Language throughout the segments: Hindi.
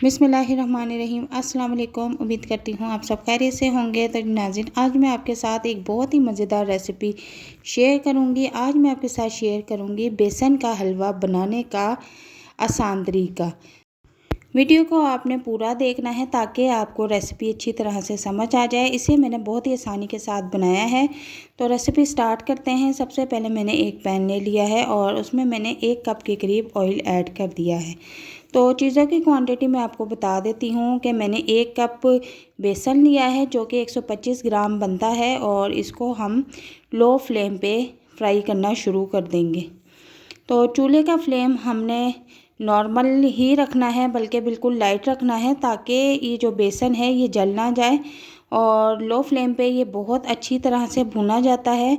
बिस्मिल्लाहिर्रहमानिर्रहीम। अस्सलाम वालेकुम। उम्मीद करती हूँ आप सब खैरियत से होंगे। तो नाज़रीन, आज मैं आपके साथ एक बहुत ही मज़ेदार रेसिपी शेयर करूँगी। आज मैं आपके साथ शेयर करूँगी बेसन का हलवा बनाने का आसान तरीका। वीडियो को आपने पूरा देखना है ताकि आपको रेसिपी अच्छी तरह से समझ आ जाए। इसे मैंने बहुत ही आसानी के साथ बनाया है। तो रेसिपी स्टार्ट करते हैं। सबसे पहले मैंने एक पैन ले लिया है और उसमें मैंने 1 कप के करीब ऑयल ऐड कर दिया है। तो चीज़ों की क्वांटिटी मैं आपको बता देती हूँ कि मैंने 1 कप बेसन लिया है जो कि 125 ग्राम बनता है, और इसको हम लो फ्लेम पे फ्राई करना शुरू कर देंगे। तो चूल्हे का फ्लेम हमने नॉर्मल ही रखना है, बल्कि बिल्कुल लाइट रखना है ताकि ये जो बेसन है ये जल ना जाए। और लो फ्लेम पे ये बहुत अच्छी तरह से भुना जाता है।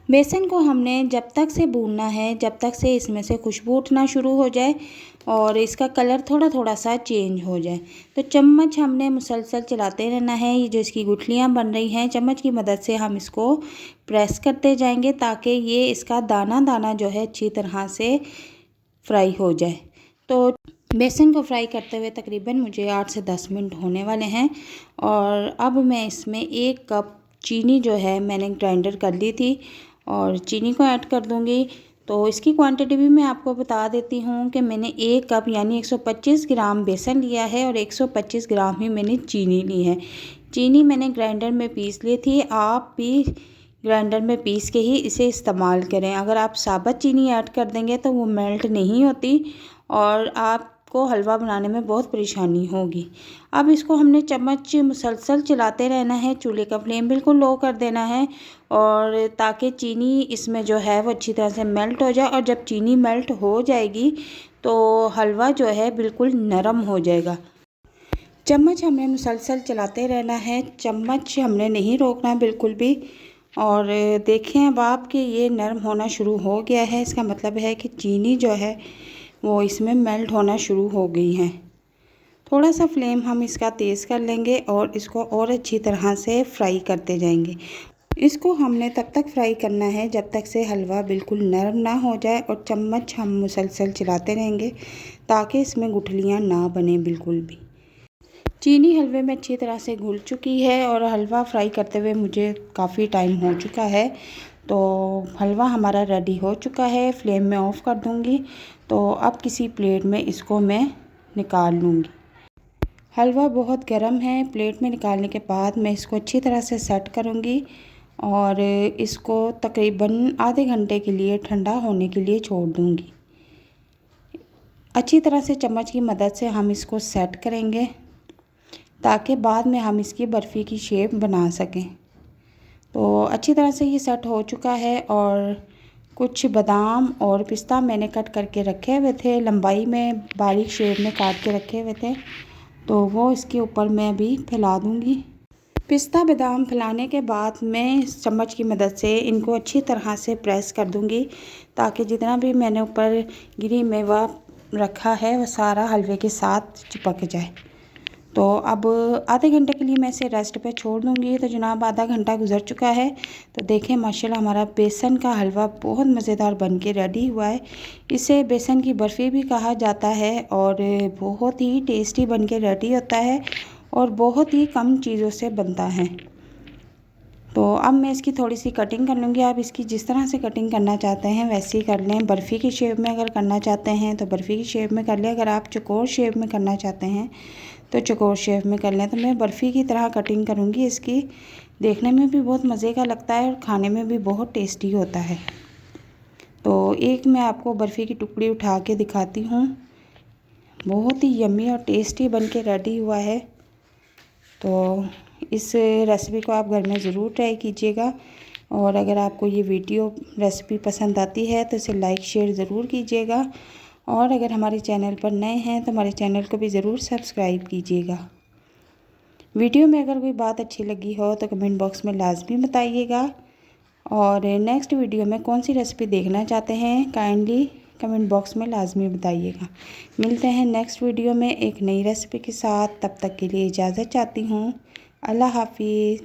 बेसन को हमने जब तक से भूनना है जब तक से इसमें से खुशबू उठना शुरू हो जाए और इसका कलर थोड़ा थोड़ा सा चेंज हो जाए। तो चम्मच हमने मुसलसल चलाते रहना है। ये जो इसकी गुठलियाँ बन रही हैं, चम्मच की मदद से हम इसको प्रेस करते जाएंगे ताकि ये इसका दाना दाना जो है अच्छी तरह से फ्राई हो जाए। तो बेसन को फ्राई करते हुए तकरीबन मुझे 8 से 10 मिनट होने वाले हैं। और अब मैं इसमें 1 कप चीनी जो है मैंने ग्राइंडर कर ली थी और चीनी को ऐड कर दूंगी। तो इसकी क्वांटिटी भी मैं आपको बता देती हूँ कि मैंने 1 कप यानी 125 ग्राम बेसन लिया है और 125 ग्राम ही मैंने चीनी ली है। चीनी मैंने ग्राइंडर में पीस ली थी। आप भी ग्राइंडर में पीस के ही इसे इस्तेमाल करें। अगर आप साबुत चीनी ऐड कर देंगे तो वो मेल्ट नहीं होती और आपको हलवा बनाने में बहुत परेशानी होगी। अब इसको हमने चम्मच मुसलसल चलाते रहना है। चूल्हे का फ्लेम बिल्कुल लो कर देना है और ताकि चीनी इसमें जो है वो अच्छी तरह से मेल्ट हो जाए। और जब चीनी मेल्ट हो जाएगी तो हलवा जो है बिल्कुल नरम हो जाएगा। चम्मच हमें मुसलसल चलाते रहना है, चम्मच हमने नहीं रोकना बिल्कुल भी। और देखें अब आप कि ये नरम होना शुरू हो गया है, इसका मतलब है कि चीनी जो है वो इसमें मेल्ट होना शुरू हो गई है। थोड़ा सा फ्लेम हम इसका तेज़ कर लेंगे और इसको और अच्छी तरह से फ्राई करते जाएंगे। इसको हमने तब तक फ्राई करना है जब तक से हलवा बिल्कुल नरम ना हो जाए, और चम्मच हम मुसलसल चलाते रहेंगे ताकि इसमें गुठलियाँ ना बने बिल्कुल भी। चीनी हलवे में अच्छी तरह से घुल चुकी है और हलवा फ्राई करते हुए मुझे काफ़ी टाइम हो चुका है। तो हलवा हमारा रेडी हो चुका है। फ्लेम में ऑफ़ कर दूंगी। तो अब किसी प्लेट में इसको मैं निकाल लूँगी। हलवा बहुत गर्म है। प्लेट में निकालने के बाद मैं इसको अच्छी तरह से सेट करूँगी और इसको तकरीबन आधे घंटे के लिए ठंडा होने के लिए छोड़ दूँगी। अच्छी तरह से चम्मच की मदद से हम इसको सेट करेंगे ताकि बाद में हम इसकी बर्फ़ी की शेप बना सकें। तो अच्छी तरह से ये सेट हो चुका है और कुछ बादाम और पिस्ता मैंने कट करके रखे हुए थे, लंबाई में बारीक शेप में काट के रखे हुए थे। तो वो इसके ऊपर मैं अभी फैला दूँगी। पिस्ता बादाम फैलाने के बाद मैं चम्मच की मदद से इनको अच्छी तरह से प्रेस कर दूँगी ताकि जितना भी मैंने ऊपर गिरी मेवा रखा है वह सारा हलवे के साथ चिपक जाए। तो अब आधे घंटे के लिए मैं इसे रेस्ट पे छोड़ दूँगी। तो जनाब आधा घंटा गुजर चुका है। तो देखें माशाल्लाह हमारा बेसन का हलवा बहुत मज़ेदार बन के रेडी हुआ है। इसे बेसन की बर्फ़ी भी कहा जाता है और बहुत ही टेस्टी बन के रेडी होता है और बहुत ही कम चीज़ों से बनता है। तो अब मैं इसकी थोड़ी सी कटिंग कर लूँगी। आप इसकी जिस तरह से कटिंग करना चाहते हैं वैसे ही कर लें। बर्फ़ी की शेप में अगर करना चाहते हैं तो बर्फ़ी की शेप में कर लें। अगर आप चौकोर शेप में करना चाहते हैं तो चौकोर शेप में कर लें। तो मैं बर्फ़ी की तरह कटिंग करूँगी इसकी। देखने में भी बहुत मज़े का लगता है और खाने में भी बहुत टेस्टी होता है। तो एक मैं आपको बर्फ़ी की टुकड़ी उठा के दिखाती हूँ। बहुत ही यम्मी और टेस्टी बन के रेडी हुआ है। तो इस रेसिपी को आप घर में ज़रूर ट्राई कीजिएगा। और अगर आपको ये वीडियो रेसिपी पसंद आती है तो इसे लाइक शेयर ज़रूर कीजिएगा। और अगर हमारे चैनल पर नए हैं तो हमारे चैनल को भी ज़रूर सब्सक्राइब कीजिएगा। वीडियो में अगर कोई बात अच्छी लगी हो तो कमेंट बॉक्स में लाजमी बताइएगा। और नेक्स्ट वीडियो में कौन सी रेसिपी देखना चाहते हैं काइंडली कमेंट बॉक्स में लाजमी बताइएगा। मिलते हैं नेक्स्ट वीडियो में एक नई रेसिपी के साथ। तब तक के लिए इजाज़त चाहती हूँ। अल्लाह हाफिज़।